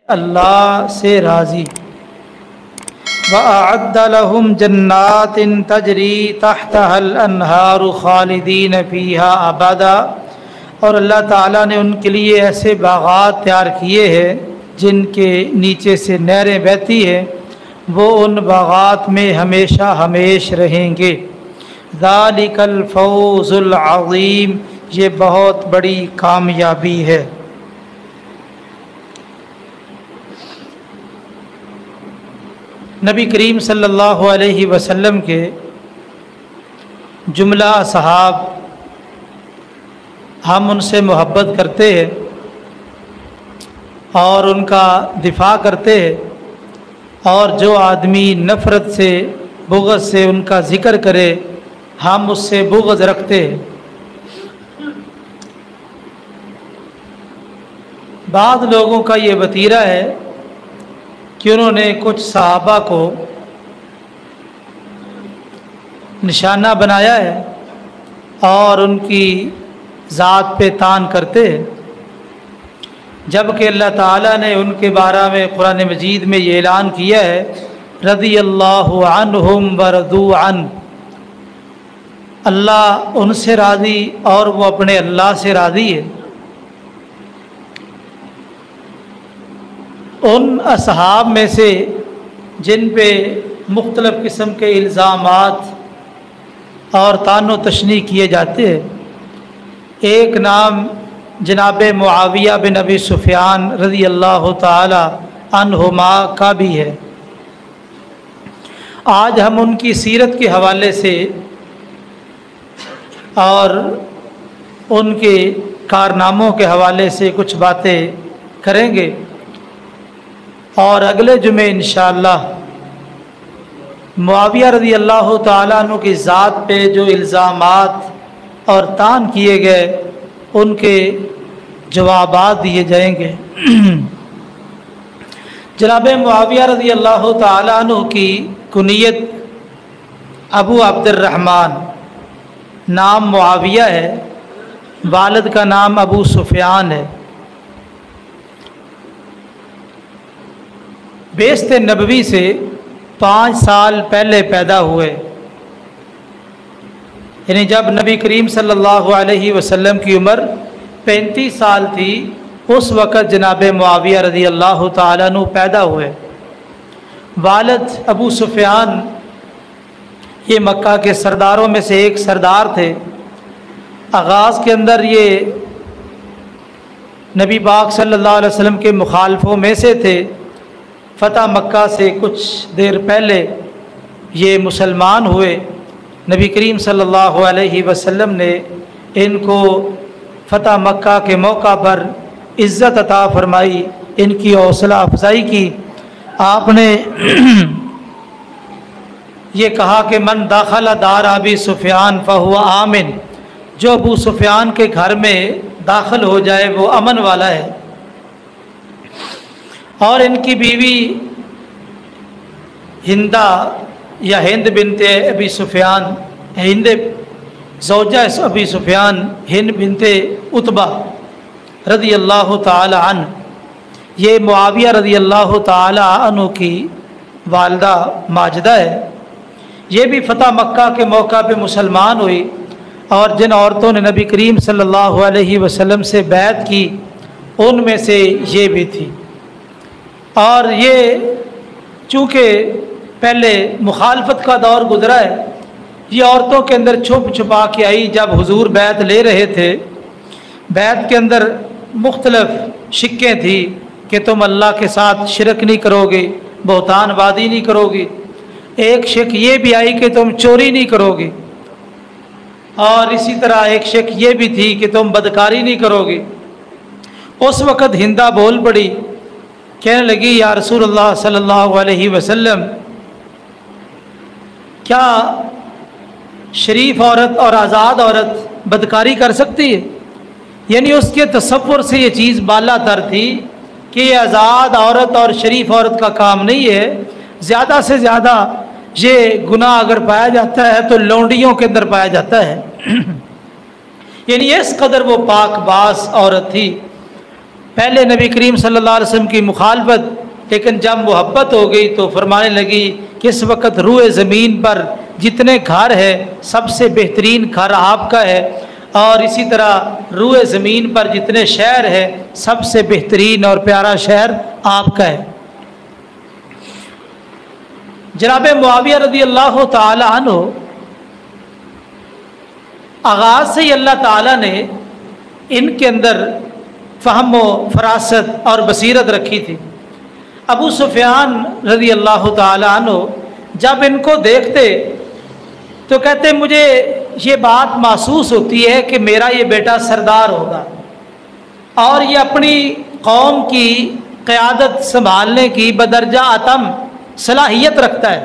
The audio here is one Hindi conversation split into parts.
अल्लाह से राज़ी। वअअद्द लहुम जन्नातिन तजरी तहतहल अनहारु खालिदीन फ़ीहा अबदा, और अल्लाह ताला ने उनके लिए ऐसे बागात तैयार किए हैं जिनके नीचे से नहरें बहती हैं, वो उन बागात में हमेशा हमेश रहेंगे। ज़ालिकल फ़ौज़ुल अज़ीम, ये बहुत बड़ी कामयाबी है। नबी करीम सल्लल्लाहु अलैहि वसल्लम के जुमला सहाब, हम उनसे मोहब्बत करते हैं और उनका दिफा करते हैं, और जो आदमी नफ़रत से बुग़्ज़ से उनका ज़िक्र करे हम उससे बुग़्ज़ रखते हैं। बाद लोगों का ये वतीरा है कि उन्होंने कुछ सहाबा को निशाना बनाया है और उनकी ज़ात पे तान करते हैं, जबकि अल्लाह ताला ने उनके बारे में कुरान मजीद में ये ऐलान किया है, रज़ियल्लाहु अन्हुम व रज़ू अन, अल्लाह उनसे राज़ी और वो अपने अल्लाह से राज़ी है। उन असहाब में से जिन पे मुख्तलिफ़ किस्म के इल्ज़ामात और तानो तशनी किए जाते हैं, एक नाम जनाब मुआविया बिन अबी सुफ़ियान रज़ी अल्लाह ताला अन्हुमा का भी है। आज हम उनकी सीरत के हवाले से और उनके कारनामों के हवाले से कुछ बातें करेंगे, और अगले जुमे इंशाअल्लाह मुआविया रज़ी अल्लाह ताला अन्हु की ज़ात पे जो इल्ज़ामात और तान किए गए उनके जवाबात दिए जाएंगे। जनाब मुआविया रज़ी अल्लाह ताला अन्हु की कुनियत अबू अब्दुर्रहमान, नाम मुआविया है, वालिद का नाम अबू सुफ़ियान है। बेस्त नबवी से 5 साल पहले पैदा हुए, यानी जब नबी करीम सल्लल्लाहु अलैहि वसल्लम की उम्र 35 साल थी, उस वक़्त जनाब मुआविया रज़ी अल्लाह ताला अन्हु पैदा हुए। वालिद अबू सुफ़ियान ये मक्का के सरदारों में से एक सरदार थे। आगाज़ के अंदर ये नबी पाक सल्लल्लाहु अलैहि वसल्लम के मुखालफों में से थे। फ़तह मक्का से कुछ देर पहले ये मुसलमान हुए। नबी करीम सल्लल्लाहु अलैहि वसल्लम ने इनको फ़तह मक्का के मौका पर इज़्ज़त अता फरमाई, इनकी हौसला अफजाई की। आपने ये कहा कि मन दाखला दार अबी सुफ़ियान फ़हुवा आमिन, जो अबू सुफ़ियान के घर में दाखिल हो जाए वो अमन वाला है। और इनकी बीवी हिंदा या हिंद बिनते अबी सुफ़ियान, हिंद ज़ौजा अबी सुफ़ियान, हिंद बिनते उतबा रज़ी अल्लाह ताला अन, ये मुआविया रज़ी अल्लाह ताला अन्हु की वालदा माजदा है। ये भी फ़तह मक्का के मौका पे मुसलमान हुई, और जिन औरतों ने नबी करीम सल्लल्लाहु अलैहि वसल्लम से बैत की उनमें से ये भी थी। और ये चूँकि पहले मुखालफत का दौर गुजरा है, ये औरतों के अंदर छुप छुपा के आई। जब हुजूर बैत ले रहे थे, बैत के अंदर मुख्तलिफ शिक्कें थी कि तुम अल्लाह के साथ शिरक नहीं करोगे, बहतानबादी नहीं करोगे। एक शिक ये भी आई कि तुम चोरी नहीं करोगे, और इसी तरह एक शिक ये भी थी कि तुम बदकारी नहीं करोगे। उस वक़्त हिंदा बोल पड़ी, कहने लगी, या रसूलुल्लाह सल्लल्लाहु अलैहि वसल्लम, क्या शरीफ औरत और आज़ाद औरत बदकारी कर सकती है? यानी उसके तसव्वुर से ये चीज़ बाला तर थी कि ये आज़ाद औरत और शरीफ औरत का काम नहीं है। ज़्यादा से ज़्यादा ये गुनाह अगर पाया जाता है तो लौंडियों के अंदर पाया जाता है। यानी इस कदर वो पाकबाज औरत थी। पहले नबी करीम सल्लल्लाहु अलैहि वसल्लम की मुखालफत, लेकिन जब मोहब्बत हो गई तो फरमाने लगी कि इस वक्त रूए ज़मीन पर जितने घर है सबसे बेहतरीन घर आपका है, और इसी तरह रूए ज़मीन पर जितने शहर है सबसे बेहतरीन और प्यारा शहर आपका है। जनाब मुआविया रज़ी अल्लाह ताला अन्हु आगाज़ से ही अल्लाह ताला ने इनके अंदर फ़हम व फरासत और बसीरत रखी थी। अबू सुफियान रज़ी अल्लाह ताला अन्हु जब इनको देखते तो कहते मुझे ये बात महसूस होती है कि मेरा ये बेटा सरदार होगा और ये अपनी कौम की क़यादत संभालने की बदरजा आतम सलाहियत रखता है।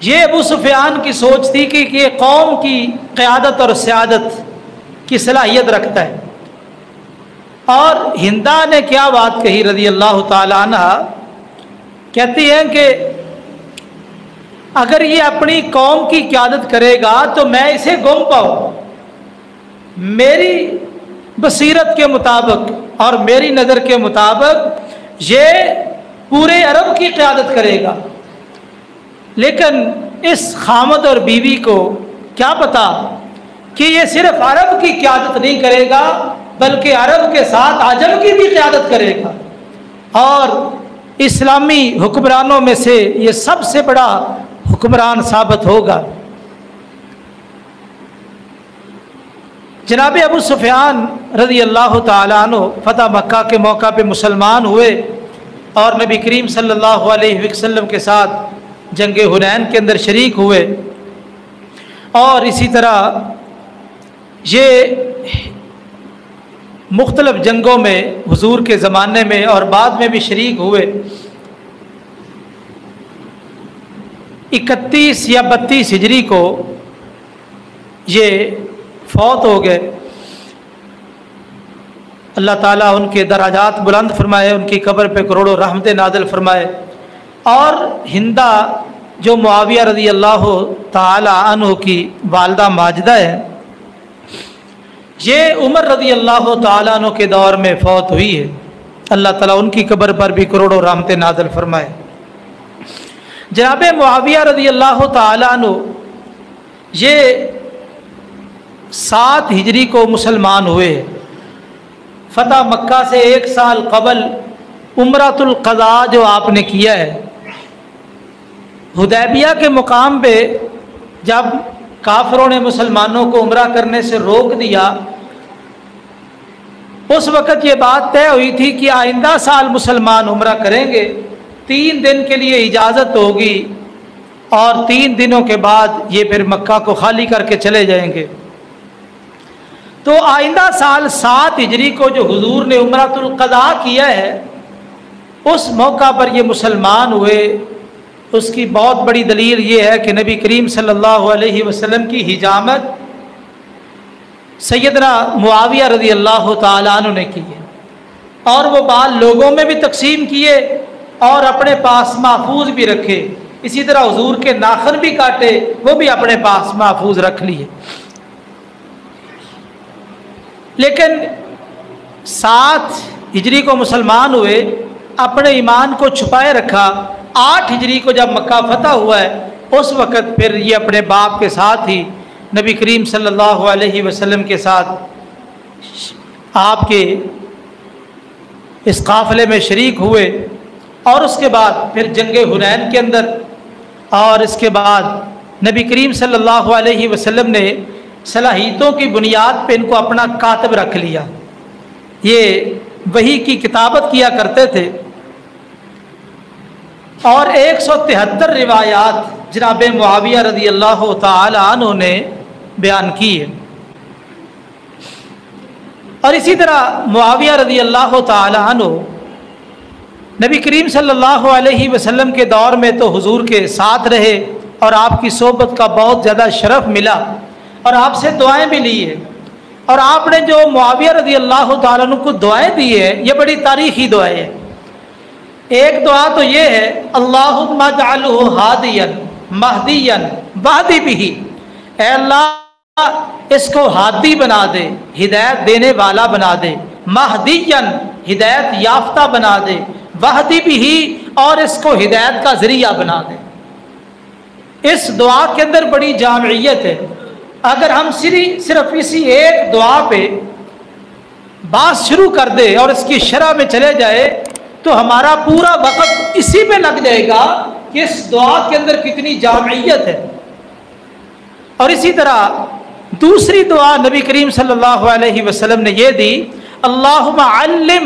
ये अबू सुफियान की सोच थी कि ये कौम की क़यादत और सियादत की सलाहियत रखता है। और हिंदा ने क्या बात कही रज़ी अल्लाह ताला अन्हा, कहती हैं कि अगर ये अपनी कौम की क़यादत करेगा तो मैं इसे गुम पाऊँ। मेरी बसीरत के मुताबिक और मेरी नज़र के मुताबिक ये पूरे अरब की क़यादत करेगा, लेकिन इस खामद और बीवी को क्या पता कि ये सिर्फ अरब की क़यादत नहीं करेगा बल्कि अरब के साथ आजम की भी क़यादत करेगा, और इस्लामी हुक्मरानों में से ये सबसे बड़ा हुक्मरान साबित होगा। जनाब अबू सुफियान रज़ी अल्लाह ताला अन्हु फ़तह मक्का के मौका पे मुसलमान हुए और नबी करीम सल्लल्लाहु अलैहि वसल्लम के साथ जंग हुनैन के अंदर शरीक हुए, और इसी तरह ये मुख्तलिफ जंगों में हुजूर के ज़माने में और बाद में भी शरीक हुए। 31 या 32 हिजरी को ये फौत हो गए। अल्लाह ताला उनके दराजात बुलंद फरमाए, उनकी कब्र पे करोड़ों रहमतें नाज़िल फरमाए। और हिंदा जो मुआविया रज़ी अल्लाह ताला अन्हु की वालदा माजिदा है, ये उमर रज़ी अल्लाह ताला अन्हु के दौर में फौत हुई है। अल्लाह ताला उनकी कब्र पर भी करोड़ों रहमतें नाज़िल फरमाए। जनाब मुआविया रज़ी अल्लाह ताला अन्हु ये 7 हिजरी को मुसलमान हुए। फ़तह मक्का से 1 साल कबल उम्रतुल क़ज़ा जो आपने किया है, हुदैबिया के मुकाम पे जब काफिरों ने मुसलमानों को उम्रा करने से रोक दिया, उस वक़्त ये बात तय हुई थी कि आइंदा साल मुसलमान उम्रा करेंगे, 3 दिन के लिए इजाज़त होगी और 3 दिनों के बाद ये फिर मक्का को खाली करके चले जाएंगे। तो आइंदा साल 7 हिजरी को जो हुजूर ने उम्रतुल क़ज़ा किया है, उस मौका पर ये मुसलमान हुए। उसकी बहुत बड़ी दलील ये है कि नबी करीम सल्लल्लाहु अलैहि वसल्लम की हिजामत सैयदना मुआविया रज़ी अल्लाह ताला अन्हु ने की है, और वो बाल लोगों में भी तकसीम किए और अपने पास महफूज भी रखे। इसी तरह हुजूर के नाखन भी काटे, वो भी अपने पास महफूज रख लिए। लेकिन 7 हिजरी को मुसलमान हुए, अपने ईमान को छुपाए रखा। 8 हिजरी को जब मक्का फतह हुआ है, उस वक़्त फिर ये अपने बाप के साथ ही नबी करीम सल्लल्लाहु अलैहि वसल्लम के साथ आपके इस काफ़िले में शरीक हुए, और उसके बाद फिर जंग हुनैन के अंदर, और इसके बाद नबी करीम सल्लल्लाहु अलैहि वसल्लम ने सलाहियतों की बुनियाद पे इनको अपना कातिब रख लिया। ये वही की किताबत किया करते थे, और 173 रिवायात जनाब मुआविया रज़ी अल्लाह ताला अन्हु ने बयान की है। और इसी तरह मुआविया रज़ी अल्लाह ताला अन्हु नबी करीम सल्लल्लाहु अलैहि वसल्लम के दौर में तो हुजूर के साथ रहे और आपकी सोबत का बहुत ज़्यादा शरफ़ मिला और आपसे दुआएं भी ली है। और आपने जो मुआविया रज़ी अल्लाह ताला अन्हु को दुआएं दी है, ये बड़ी तारीख़ी दुआएं है। एक दुआ तो ये है, अल्लाहुम्मा जअलहु हादियन महदियन वाहदी बिही, ऐ अल्लाह इसको हादी बना दे, हिदायत देने वाला बना दे, महदियन, हिदायत याफ्ता बना दे, वहदी बिही, और इसको हिदायत का जरिया बना दे। इस दुआ के अंदर बड़ी जामियत है। अगर हम सिर्फ इसी एक दुआ पे बात शुरू कर दे और इसकी शरह में चले जाए तो हमारा पूरा वक्त इसी पे लग जाएगा कि इस दुआ के अंदर कितनी जामियत है। और इसी तरह दूसरी दुआ नबी करीम सल्लल्लाहु अलैहि वसल्लम ने यह दी, अल्लाहुम्मा अल्लिम